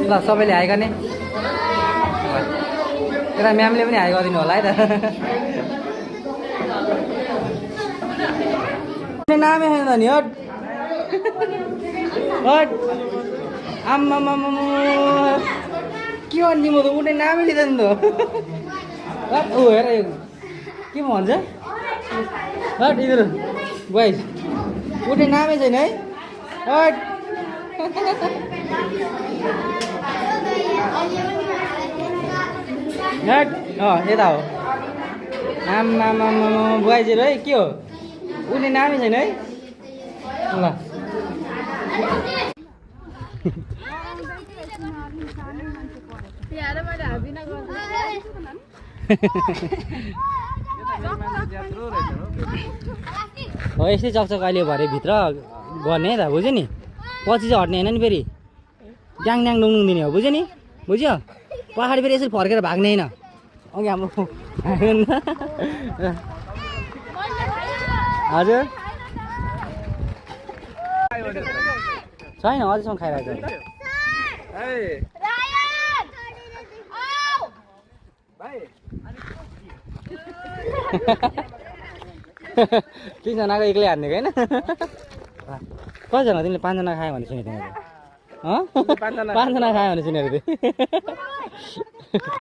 ल सबैले हाई गर्ने यता म्यामले पनि हाई गरिदिनु होला है त नामै छैन नि हट हट आम्मा के भन्ने म त उठ्ने नामै लिँदैन त हट ऊ हेर यो के भन्छ हट इधर बोइज उठ्ने नामै छैन है हट हट यता हो आम्मा बोइजहरू है के हो उठ्ने नामै छैन है ल हो यस्तै चकचक अहिले भरे भित्र गर्ने है त बुझ्यो नि पछि चाहिँ हट्ने होइन नि फेरि ड्याङ डुङ दिने हो बुझ्यो नि बुझ्यो पछाडि फेरि यसरी फर्केर भाग्ने होइन अघि हाम्रो हजुर छैन अझैसम्म खाइरहेको तिनजनाको एक्लै हान्नेको होइन कतिजना तिमीले 5 जना खायो भने सुनेको थिएँ पाँचजना खायो भने सुनेको थिएँ